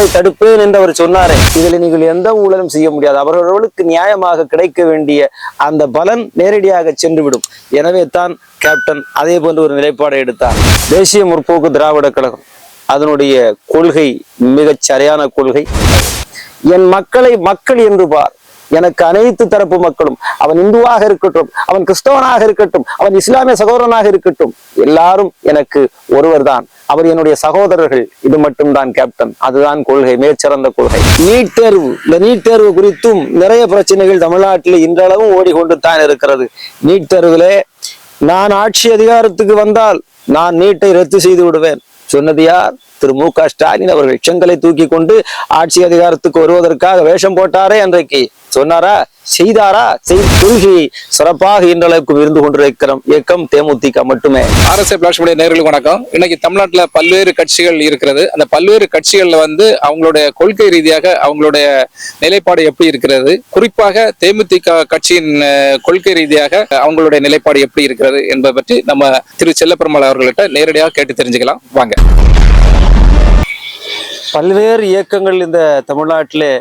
ஊழலை தடுப்பேன் என்று அவர் சொன்னாரே, இதில் நீங்கள் எந்த ஊழலும் செய்ய முடியாது. அவர்களுக்கு நியாயமாக கிடைக்க வேண்டிய அந்த பலன் நேரடியாக சென்றுவிடும். எனவே தான் கேப்டன் அதே போன்ற ஒரு நிலைப்பாடை எடுத்தார். தேசிய முற்போக்கு திராவிட கழகம் அதனுடைய கொள்கை மிகச் சரியான கொள்கை. என் மக்களை மக்கள் என்று பார். எனக்கு அனைத்து தரப்பு மக்களும், அவன் இந்துவாக இருக்கட்டும், அவன் கிறிஸ்தவனாக இருக்கட்டும், அவன் இஸ்லாமிய சகோதரனாக இருக்கட்டும், எல்லாரும் எனக்கு ஒருவர் தான். அவர் என்னுடைய சகோதரர்கள். இது மட்டும்தான் கேப்டன். அதுதான் கொள்கை, மிகச்சிறந்த கொள்கை. நீட் தேர்வு, இந்த நீட் தேர்வு குறித்தும் நிறைய பிரச்சனைகள் தமிழ்நாட்டில் இன்றளவும் ஓடிக்கொண்டு தான் இருக்கிறது. நீட் தேர்விலே நான் ஆட்சி அதிகாரத்துக்கு வந்தால் நான் நீட்டை ரத்து செய்து விடுவேன் சொன்னது யார்? திரு மு.க. ஸ்டாலின் அவர்கள். செங்கலை தூக்கி கொண்டு ஆட்சி அதிகாரத்துக்கு வருவதற்காக வேஷம் போட்டாரே, அன்றைக்கு சொன்னாரா? செய்தாரா? கொள்கையை சிறப்பாக இன்றளவுக்கு இருந்து கொண்டிருக்கிற இயக்கம் தேமுதிக மட்டுமே. RSA நேயர்களுக்கு வணக்கம். இன்னைக்கு தமிழ்நாட்டுல பல்வேறு கட்சிகள் இருக்கிறது. அந்த பல்வேறு கட்சிகள்ல அவங்களுடைய கொள்கை ரீதியாக அவங்களுடைய நிலைப்பாடு எப்படி இருக்கிறது, குறிப்பாக தேமுதிக கட்சியின் கொள்கை ரீதியாக அவங்களுடைய நிலைப்பாடு எப்படி இருக்கிறது என்பதை பற்றி நம்ம திரு செல்லப்பெருமாள் அவர்கள்ட்ட நேரடியாக கேட்டு தெரிஞ்சுக்கலாம் வாங்க. பல்வேறு இயக்கங்கள் இந்த தமிழ்நாட்டிலே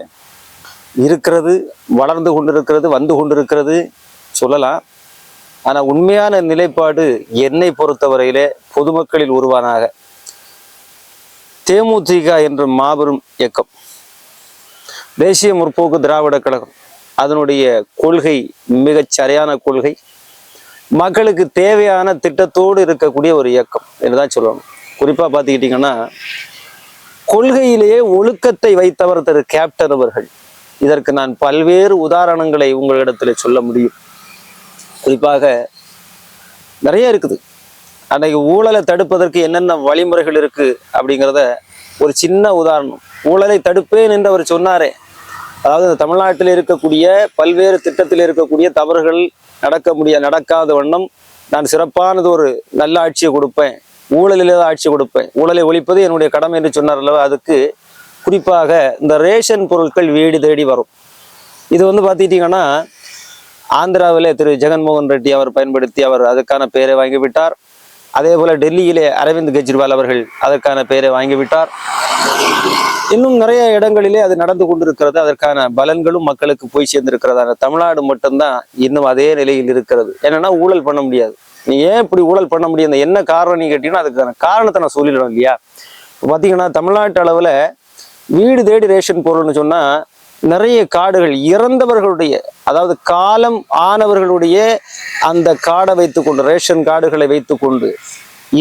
இருக்கிறது, வளர்ந்து கொண்டிருக்கிறது, வந்து கொண்டிருக்கிறது சொல்லலாம். ஆனா உண்மையான நிலைப்பாடு என்னை பொறுத்தவரையிலே பொதுமக்களில் உருவானாக தேமுதிக என்ற மாபெரும் இயக்கம், தேசிய முற்போக்கு திராவிட கழகம் அதனுடைய கொள்கை மிகச் சரியான கொள்கை. மக்களுக்கு தேவையான திட்டத்தோடு இருக்கக்கூடிய ஒரு இயக்கம் என்றுதான் சொல்லணும். குறிப்பா பார்த்துக்கிட்டீங்கன்னா, கொள்கையிலேயே ஒழுக்கத்தை வைத்தவர் திரு கேப்டன் அவர்கள். இதற்கு நான் பல்வேறு உதாரணங்களை உங்களிடத்துல சொல்ல முடியும். குறிப்பாக நிறைய இருக்குது. அன்னைக்கு ஊழலை தடுப்பதற்கு என்னென்ன வழிமுறைகள் இருக்கு அப்படிங்கிறத ஒரு சின்ன உதாரணம். ஊழலை தடுப்பேன் என்று அவர் சொன்னாரே, அதாவது தமிழ்நாட்டில் இருக்கக்கூடிய பல்வேறு திட்டத்தில் இருக்கக்கூடிய தவறுகள் நடக்காத வண்ணம் நான் சிறப்பானது ஒரு நல்ல ஆட்சியை கொடுப்பேன், ஊழலில் ஆட்சி கொடுப்பேன், ஊழலை ஒழிப்பது என்னுடைய கடமை என்று சொன்னார் அல்லவா. அதுக்கு குறிப்பாக இந்த ரேஷன் பொருட்கள் வீடு தேடி வரும். இது பார்த்துக்கிட்டீங்கன்னா, ஆந்திராவில் திரு ஜெகன்மோகன் ரெட்டி அவர் பயன்படுத்தி அவர் அதுக்கான பெயரை வாங்கிவிட்டார். அதே போல டெல்லியிலே அரவிந்த் கெஜ்ரிவால் அவர்கள் அதற்கான பெயரை வாங்கிவிட்டார். இன்னும் நிறைய இடங்களிலே அது நடந்து கொண்டிருக்கிறது. அதற்கான பலன்களும் மக்களுக்கு போய் சேர்ந்திருக்கிறது. ஆனால் தமிழ்நாடு மட்டும்தான் இன்னும் அதே நிலையில் இருக்கிறது. என்னன்னா, ஊழல் பண்ண முடியாது. நீ ஏன் இப்படி ஊழல் பண்ண முடியாது, என்ன காரணம் நீ கேட்டீங்கன்னா அதுக்கான காரணத்தை நான் சொல்லிடுவேன் இல்லையா. பார்த்தீங்கன்னா, தமிழ்நாட்டு அளவில் வீடு தேடி ரேஷன் பொருள்னு சொன்னா நிறைய கார்டுகள் இறந்தவர்களுடைய, அதாவது காலம் ஆனவர்களுடைய அந்த கார்டை வைத்துக்கொண்டு, ரேஷன் கார்டுகளை வைத்துக்கொண்டு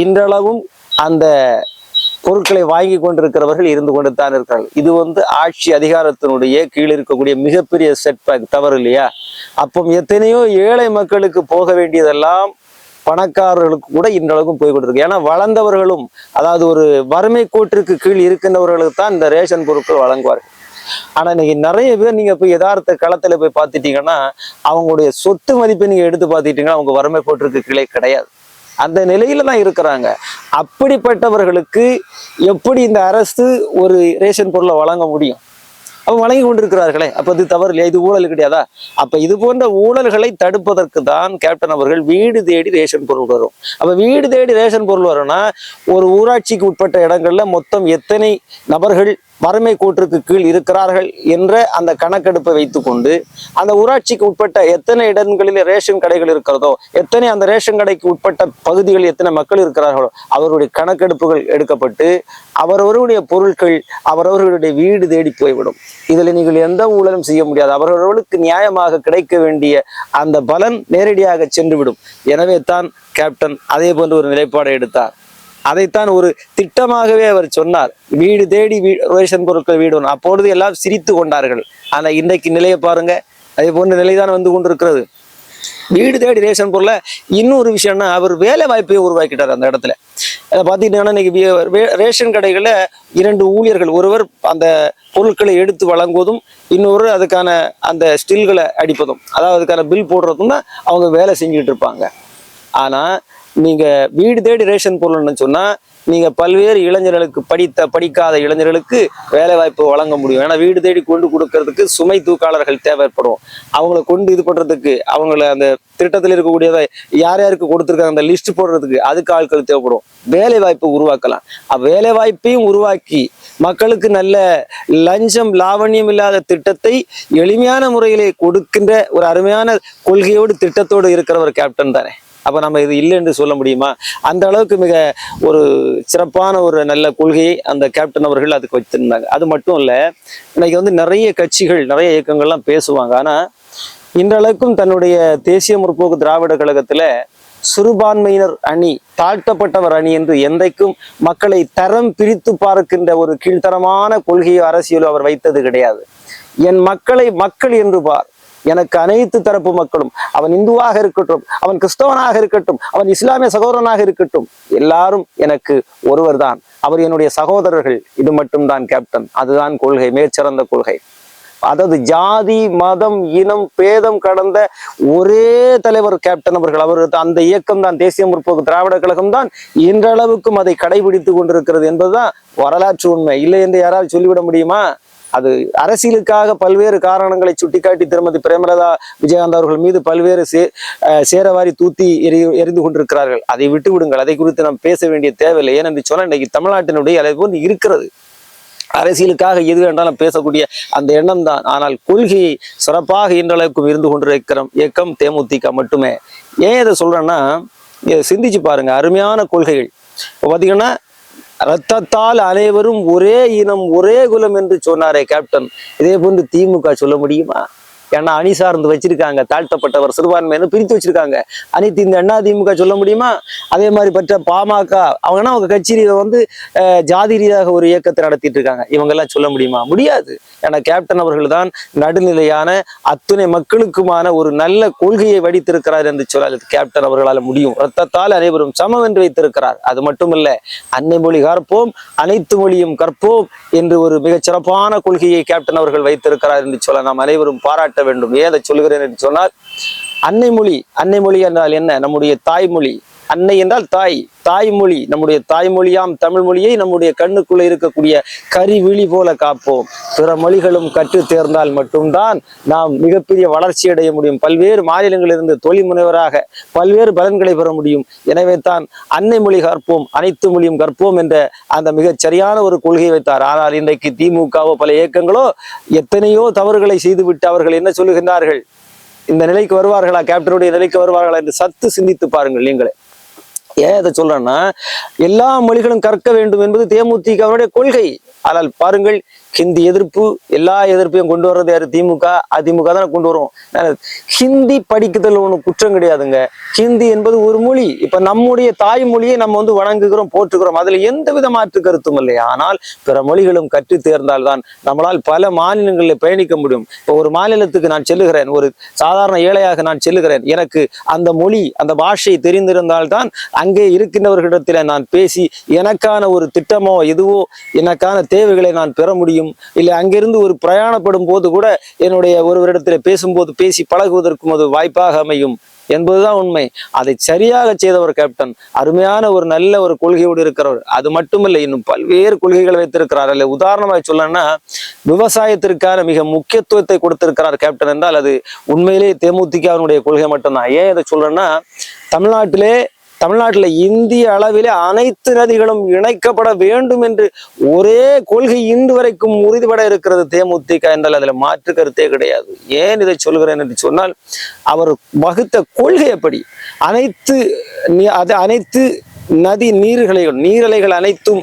இன்றளவும் அந்த பொருட்களை வாங்கி கொண்டிருக்கிறவர்கள் இருந்து கொண்டு தான் இருக்கிறார்கள். இது ஆட்சி அதிகாரத்தினுடைய கீழ் இருக்கக்கூடிய மிகப்பெரிய செட்பேக், தவறு இல்லையா. அப்போ எத்தனையோ ஏழை மக்களுக்கு போக வேண்டியதெல்லாம் பணக்காரர்களுக்கு கூட இன்றளவுக்கும் போய் கொண்டிருக்கு. ஏன்னா வளர்ந்தவர்களும், அதாவது ஒரு வறுமை கோட்டிற்கு கீழ் இருக்கின்றவர்களுக்கு தான் இந்த ரேஷன் பொருட்கள் வழங்குவார்கள். ஆனா இன்னைக்கு நிறைய பேர் நீங்க போய் யதார்த்த களத்துல போய் பார்த்துட்டீங்கன்னா, அவங்களுடைய சொத்து மதிப்பை நீங்க எடுத்து பார்த்துட்டீங்கன்னா அவங்க வறுமை கோட்டிற்கு கீழே கிடையாது, அந்த நிலையில தான் இருக்கிறாங்க. அப்படிப்பட்டவர்களுக்கு எப்படி இந்த அரசு ஒரு ரேஷன் பொருளை வழங்க முடியும்? அப்ப வழங்கி கொண்டிருக்கிறார்களே, அப்ப இது தவறு இல்லையா? இது ஊழல் கிடையாதா? அப்ப இது போன்ற ஊழல்களை தடுப்பதற்கு தான் கேப்டன் அவர்கள் வீடு தேடி ரேஷன் பொருள் வரும். அப்ப வீடு தேடி ரேஷன் பொருள் வரும்னா, ஒரு ஊராட்சிக்கு உட்பட்ட இடங்கள்ல மொத்தம் எத்தனை நபர்கள் வறுமை கோட்டிற்கு கீழ் இருக்கிறார்கள் என்ற அந்த கணக்கெடுப்பை வைத்துக்கொண்டு, அந்த ஊராட்சிக்கு உட்பட்ட எத்தனை இடங்களில் ரேஷன் கடைகள் இருக்கிறதோ, எத்தனை அந்த ரேஷன் கடைக்கு உட்பட்ட பகுதிகளில் எத்தனை மக்கள் இருக்கிறார்களோ அவர்களுடைய கணக்கெடுப்புகள் எடுக்கப்பட்டு அவரவர்களுடைய பொருட்கள் அவரவர்களுடைய வீடு தேடி போய்விடும். இதில் நீங்கள் எந்த ஊழலும் செய்ய முடியாது. அவர்களுக்கு நியாயமாக கிடைக்க வேண்டிய அந்த பலன் நேரடியாக சென்றுவிடும். எனவே தான் கேப்டன் அதே போன்ற ஒரு நிலைப்பாடை எடுத்தார். அதைத்தான் ஒரு திட்டமாகவே அவர் சொன்னார். வீடு தேடி ரேஷன் பொருட்கள் வீடு. அப்பொழுது எல்லாம் சிரித்து கொண்டார்கள். ஆனா இன்றைக்கு நிலையை பாருங்க, அதே போன்ற நிலைதான் வந்து கொண்டிருக்கிறது. வீடு தேடி ரேஷன் பொருளை இன்னொரு விஷயம்னா, அவர் வேலை வாய்ப்பையும் உருவாக்கிட்டார் அந்த இடத்துல. அதை பார்த்துக்கிட்டீங்கன்னா, இன்னைக்கு ரேஷன் கடைகளில் 2 ஊழியர்கள், ஒருவர் அந்த பொருட்களை எடுத்து வழங்குவதும், இன்னொரு அதுக்கான அந்த ஸ்டில்களை அடிப்பதும், அதாவது அதுக்கான பில் போடுறதும் தான் அவங்க வேலை செஞ்சுக்கிட்டு இருப்பாங்க. ஆனா நீங்க வீடு தேடி ரேஷன் பொருள்னு சொன்னா, நீங்க பல்வேறு இளைஞர்களுக்கு, படிக்காத இளைஞர்களுக்கு வேலை வாய்ப்பு வழங்க முடியும். ஏன்னா வீடு தேடி கொண்டு கொடுக்கறதுக்கு சுமை தூக்காளர்கள் தேவைப்படும். அவங்களை கொண்டு இது பண்றதுக்கு, அவங்கள அந்த திட்டத்தில் இருக்கக்கூடியதை யார் யாருக்கு கொடுத்துருக்காங்க அந்த லிஸ்ட் போடுறதுக்கு அதுக்கு ஆட்கள் தேவைப்படும். வேலை வாய்ப்பு உருவாக்கலாம். வேலை வாய்ப்பையும் உருவாக்கி மக்களுக்கு நல்ல லஞ்சம் லாவண்யம் இல்லாத திட்டத்தை எளிமையான முறையிலே கொடுக்கின்ற ஒரு அருமையான கொள்கையோடு திட்டத்தோடு இருக்கிறவர் கேப்டன் தானே. அப்ப நம்ம இது இல்லை என்று சொல்ல முடியுமா? அந்த அளவுக்கு மிக ஒரு சிறப்பான ஒரு நல்ல கொள்கையை அந்த கேப்டன் அவர்கள் அதுக்கு வச்சிருந்தாங்க. அது மட்டும் இல்ல, இன்னைக்கு வந்து நிறைய கட்சிகள் நிறைய இயக்கங்கள்லாம் பேசுவாங்க. ஆனா இன்றளவுக்கும் தன்னுடைய தேசிய முற்போக்கு திராவிட கழகத்துல சிறுபான்மையினர் அணி, தாழ்த்தப்பட்டவர் அணி என்று என்றைக்கும் மக்களை தரம் பிரித்து பார்க்கின்ற ஒரு கீழ்த்தரமான கொள்கையோ அரசியலோ அவர் வைத்தது கிடையாது. என் மக்களை மக்கள் என்று பார், எனக்கு அனைத்து தரப்பு மக்களும், அவன் இந்துவாக இருக்கட்டும், அவன் கிறிஸ்தவனாக இருக்கட்டும், அவன் இஸ்லாமிய சகோதரனாக இருக்கட்டும், எல்லாரும் எனக்கு ஒருவர் தான், அவர் என்னுடைய சகோதரர்கள். இது மட்டும்தான் கேப்டன். அதுதான் கொள்கை, மிகச்சிறந்த கொள்கை. அதாவது ஜாதி மதம் இனம் பேதம் கடந்த ஒரே தலைவர் கேப்டன் அவர்கள். அவர் அந்த இயக்கம் தான், தேசிய முற்போக்கு திராவிட கழகம் தான் இன்றளவுக்கும் அதை கடைபிடித்து கொண்டிருக்கிறது என்பதுதான் வரலாற்று உண்மை. இல்லை என்று யாராவது சொல்லிவிட முடியுமா? அது அரசியலுக்காக பல்வேறு காரணங்களை சுட்டிக்காட்டி திருமதி பிரேமலதா விஜயகாந்த் அவர்கள் மீது பல்வேறு சேரவாரி தூத்தி எரிந்து கொண்டிருக்கிறார்கள். அதை விட்டு விடுங்கள். அதை குறித்து நாம் பேச வேண்டிய தேவையில்லை. ஏனென்று சொன்னால் இன்னைக்கு தமிழ்நாட்டினுடைய அதை போன்று இருக்கிறது. அரசியலுக்காக எது வேண்டாலும் பேசக்கூடிய அந்த எண்ணம் தான். ஆனால் கொள்கையை சிறப்பாக இன்றளவுக்கும் இருந்து கொண்டிருக்கிற இயக்கம் தேமுதிக மட்டுமே. ஏன் இதை சொல்றேன்னா, சிந்திச்சு பாருங்க, அருமையான கொள்கைகள். இப்போ பாத்தீங்கன்னா, ரத்தத்தால் அனைவரும் ஒரே இனம் ஒரே குலம் என்று சொன்னாரே கேப்டன், இதே போன்று திமுக சொல்ல முடியுமா? ஏன்னா அணி சார்ந்து வச்சிருக்காங்க, தாழ்த்தப்பட்டவர் சிறுபான்மைன்னு பிரித்து வச்சிருக்காங்க. அனைத்து இந்த அண்ணா திமுக சொல்ல முடியுமா? அதே மாதிரி பற்ற பாமக அவங்கன்னா அவங்க கட்சியில வந்து ஜாதி ரீதியாக ஒரு இயக்கத்தை நடத்திட்டு இருக்காங்க. இவங்க எல்லாம் சொல்ல முடியுமா? முடியாது. ஏன்னா கேப்டன் அவர்கள் தான் நடுநிலையான அத்துணை மக்களுக்குமான ஒரு நல்ல கொள்கையை வடித்திருக்கிறார் என்று சொன்னால் கேப்டன் அவர்களால் முடியும். ரத்தத்தால் அனைவரும் சமம் என்று வைத்திருக்கிறார். அது மட்டுமல்ல, அன்னை மொழி கற்போம் அனைத்து மொழியும் கற்போம் என்று ஒரு மிகச் சிறப்பான கொள்கையை கேப்டன் அவர்கள் வைத்திருக்கிறார் என்று சொல்ல நாம் அனைவரும் பாராட்ட வேண்டும். ஏன் அதை சொல்கிறேன் என்று சொன்னால், அன்னை மொழி என்றால் என்ன? நம்முடைய தாய்மொழி. அன்னை என்றால் தாய், தாய்மொழி. நம்முடைய தாய்மொழியாம் தமிழ் மொழியை நம்முடைய கண்ணுக்குள்ள இருக்கக்கூடிய கரிவிழி போல காப்போம். பிற மொழிகளும் கற்று தேர்ந்தால் மட்டும்தான் நாம் மிகப்பெரிய வளர்ச்சி அடைய முடியும். பல்வேறு மாநிலங்களிலிருந்து தொழில் முனைவராக பல்வேறு பலன்களை பெற முடியும். எனவே தான் அன்னை மொழி கற்போம் அனைத்து மொழியும் கற்போம் என்ற அந்த மிகச் சரியான ஒரு கொள்கையை வைத்தார். ஆனால் இன்றைக்கு திமுகவோ பல இயக்கங்களோ எத்தனையோ தவறுகளை செய்துவிட்டு அவர்கள் என்ன சொல்லுகின்றார்கள்? இந்த நிலைக்கு வருவார்களா, கேப்டனுடைய நிலைக்கு வருவார்களா என்று சத்து சிந்தித்து பாருங்கள் நீங்களே. ஏன் இதை சொல்றேன்னா, எல்லா மொழிகளும் கற்க வேண்டும் என்பது தேமுதிகவுடைய கொள்கை. ஆனால் பாருங்கள், ஹிந்தி எதிர்ப்பு, எல்லா எதிர்ப்பையும் கொண்டு வர்றது யாரு? திமுக, அதிமுக தானே கொண்டு வரும். ஹிந்தி படிக்குதல் ஒண்ணு குற்றம் கிடையாதுங்க. ஹிந்தி என்பது ஒரு மொழி. இப்ப நம்முடைய தாய்மொழியை நம்ம வந்து வணங்குகிறோம், போற்றுகிறோம். அதுல எந்தவித மாற்று கருத்தும் இல்லை. ஆனால் பிற மொழிகளும் கற்று தேர்ந்தால்தான் நம்மளால் பல மாநிலங்களில் பயணிக்க முடியும். இப்போ ஒரு மாநிலத்துக்கு நான் செல்லுகிறேன், ஒரு சாதாரண ஏழையாக நான் செல்லுகிறேன், எனக்கு அந்த மொழி அந்த பாஷை தெரிந்திருந்தால்தான் அங்கே இருக்கின்றவர்களிடத்தில் நான் பேசி எனக்கான ஒரு திட்டமோ எதுவோ எனக்கான தேவைகளை நான் பெற முடியும். இல்லை அங்கிருந்து ஒரு பிரயாணப்படும் போது கூட என்னுடைய ஒருவரிடத்தில் பேசும்போது பேசி பழகுவதற்கும் அது வாய்ப்பாக அமையும் என்பதுதான் உண்மை. அதை சரியாக செய்தவர் கேப்டன். அருமையான ஒரு நல்ல ஒரு கொள்கையோடு இருக்கிறவர். அது மட்டுமில்லை, இன்னும் பல்வேறு கொள்கைகள் வைத்திருக்கிறார். அல்ல உதாரணமாக சொல்லணும்னா, விவசாயத்திற்கான மிக முக்கியத்துவத்தை கொடுத்திருக்கிறார் கேப்டன் என்றால் அது உண்மையிலே தேமுதிகவினுடைய கொள்கை மட்டும்தான். ஏன் இதை சொல்றேன்னா, தமிழ்நாட்டில் இந்திய அளவிலே அனைத்து நதிகளும் இணைக்கப்பட வேண்டும் என்று ஒரே கொள்கை இன்று வரைக்கும் உறுதிபட இருக்கிறது தேமுதிக என்றால் அதில் மாற்று கருத்தே கிடையாது. ஏன் இதை சொல்கிறேன் என்று சொன்னால், அவர் வகுத்த கொள்கை எப்படி அனைத்து நதி நீரலைகள் அனைத்தும்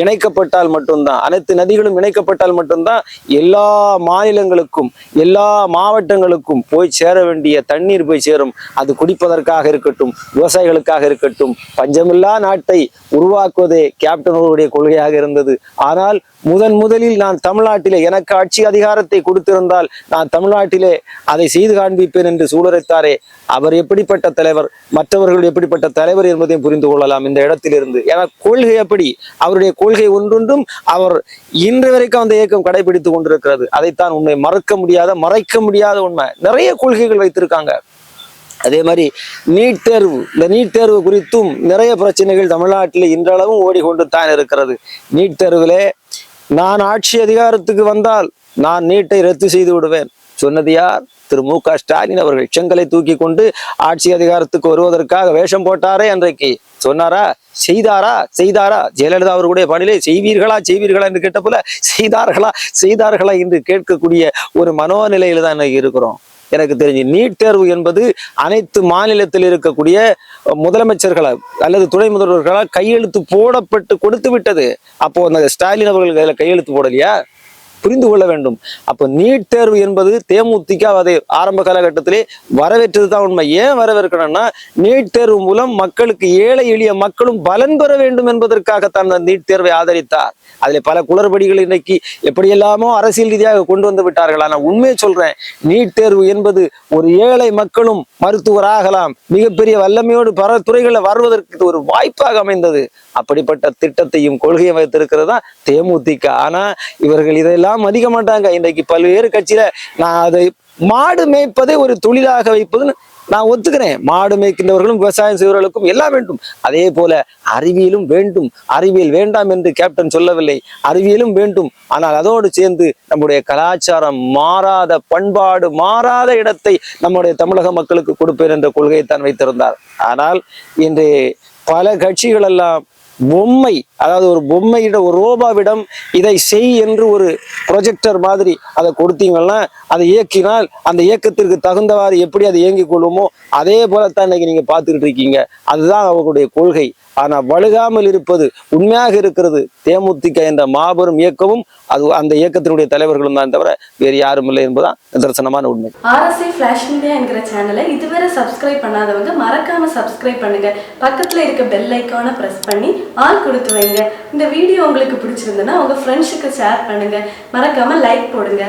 இணைக்கப்பட்டால் மட்டும்தான், அனைத்து நதிகளும் இணைக்கப்பட்டால் மட்டும்தான் எல்லா மாநிலங்களுக்கும் எல்லா மாவட்டங்களுக்கும் போய் சேர வேண்டிய தண்ணீர் போய் சேரும். அது குடிப்பதற்காக இருக்கட்டும், விவசாயிகளுக்காக இருக்கட்டும், பஞ்சமில்லா நாட்டை உருவாக்குவதே கேப்டன் அவர்களுடைய கொள்கையாக இருந்தது. ஆனால் முதலில் நான் தமிழ்நாட்டிலே எனக்கு ஆட்சி அதிகாரத்தை கொடுத்திருந்தால் நான் தமிழ்நாட்டிலே அதை செய்து காண்பிப்பேன் என்று சூளுரைத்தாரே, அவர் எப்படிப்பட்ட தலைவர், மற்றவர்கள் எப்படிப்பட்ட தலைவர் என்பதையும் புரிந்து கொள்ளலாம் இந்த இடத்திலிருந்து. ஏன்னா கொள்கை எப்படி, அவருடைய கொள்கை ஒன்றொன்றும் அவர் இன்று வரைக்கும் அந்த இயக்கம் கடைபிடித்துக் கொண்டிருக்கிறது. அதைத்தான் உண்மை, மறைக்க முடியாத உண்மை. நிறைய கொள்கைகள் வைத்திருக்காங்க. அதே மாதிரி நீட் தேர்வு, இந்த நீட் தேர்வு குறித்தும் நிறைய பிரச்சனைகள் தமிழ்நாட்டில் இன்றளவும் ஓடிக்கொண்டு தான் இருக்கிறது. நீட் தேர்விலே நான் ஆட்சி அதிகாரத்துக்கு வந்தால் நான் நீட்டை ரத்து செய்து விடுவேன், சொன்னது யார்? திரு மு.க. ஸ்டாலின் அவர்கள். செங்கலை தூக்கி கொண்டு ஆட்சி அதிகாரத்துக்கு வருவதற்காக வேஷம் போட்டாரே அன்றைக்கு. சொன்னாரா? செய்தாரா? ஜெயலலிதா அவர்களுடைய பணியிலே செய்வீர்களா என்று கேட்ட போல செய்தார்களா என்று கேட்கக்கூடிய ஒரு மனோநிலையில தான் இருக்கிறோம். எனக்கு தெரிஞ்சு நீட் தேர்வு என்பது அனைத்து மாநிலத்தில் இருக்கக்கூடிய முதலமைச்சர்களால் அல்லது துணை முதல்வர்களால் கையெழுத்து போடப்பட்டு கொடுத்து விட்டது. அப்போ அந்த ஸ்டாலின் அவர்கள் அதில் கையெழுத்து போடலையா? புரிந்து கொள்ள வேண்டும். அப்ப நீட் தேர்வு என்பது தேமுதிக அதை ஆரம்ப காலகட்டத்திலே வரவேற்றது தான் உண்மை. ஏன் வரவேற்கணும்னா, நீட் தேர்வு மூலம் மக்களுக்கு, ஏழை எளிய மக்களும் பலன் பெற வேண்டும் என்பதற்காகத்தான் அந்த நீட் தேர்வை ஆதரித்தார். அதில் பல குளறுபடிகள் இன்னைக்கு எப்படியெல்லாமோ அரசியல் ரீதியாக கொண்டு வந்து விட்டார்கள். ஆனால் உண்மையை சொல்றேன், நீட் தேர்வு என்பது ஒரு ஏழை மக்களும் மருத்துவராகலாம், மிகப்பெரிய வல்லமையோடு பல துறைகளில் வருவதற்கு ஒரு வாய்ப்பாக அமைந்தது. அப்படிப்பட்ட திட்டத்தையும் கொள்கையும் வைத்திருக்கிறது தான் தேமுதிக. ஆனா இவர்கள் இதெல்லாம் மதிக்க மாட்டாங்க. இன்றைக்கு பல்வேறு கட்சியில நான் அதை மாடு மேய்ப்பதை ஒரு தொழிலாக வைப்பதுன்னு நான் ஒத்துக்கிறேன். மாடு மேய்க்கின்றவர்களும் விவசாயம் செய்வர்களுக்கும் எல்லாம் வேண்டும். அதே போல அறிவியலும் வேண்டும். அறிவியல் வேண்டாம் என்று கேப்டன் சொல்லவில்லை, அறிவியலும் வேண்டும். ஆனால் அதோடு சேர்ந்து நம்முடைய கலாச்சாரம் மாறாத, பண்பாடு மாறாத இடத்தை நம்முடைய தமிழக மக்களுக்கு கொடுப்பேன் என்ற கொள்கையைத்தான் வைத்திருந்தார். ஆனால் இன்று பல கட்சிகள் எல்லாம் பொம்மை, அதாவது ஒரு பொம்மையிட, ஒரு ரோபாவிடம் இதை செய் என்று ஒரு ப்ரொஜெக்டர் மாதிரி அதை கொடுத்தீங்கன்னா, அதை இயக்கினால் அந்த இயக்கத்திற்கு தகுந்தவாறு எப்படி அதை இயங்கிக் கொள்ளுமோ அதே போலத்தான் இன்னைக்கு நீங்க பார்த்துக்கிட்டு இருக்கீங்க. அதுதான் அவர்களுடைய கொள்கை. ஆனா வழுகாமல் இருப்பது, உண்மையாக இருக்கிறது தேமுதிக என்ற மாபெரும் இயக்கமும் அது அந்த இயக்கத்தினுடைய தலைவர்களும் தான் தவிர வேறு யாரும் இல்லை என்பதுதான் நிதர்சனமான உண்மை. RSI Flash Media என்கிற சேனலை இதுவரை சப்ஸ்கிரைப் பண்ணாதவங்க மறக்காம சப்ஸ்கிரைப் பண்ணுங்க. பக்கத்துல இருக்க பெல் ஐக்கானை பிரஸ் பண்ணி ஆல் கொடுத்து வைங்க. இந்த வீடியோ உங்களுக்கு பிடிச்சிருந்ததுன்னா உங்க ஃப்ரெண்ட்ஸுக்கு ஷேர் பண்ணுங்க. மறக்காம லைக் போடுங்க.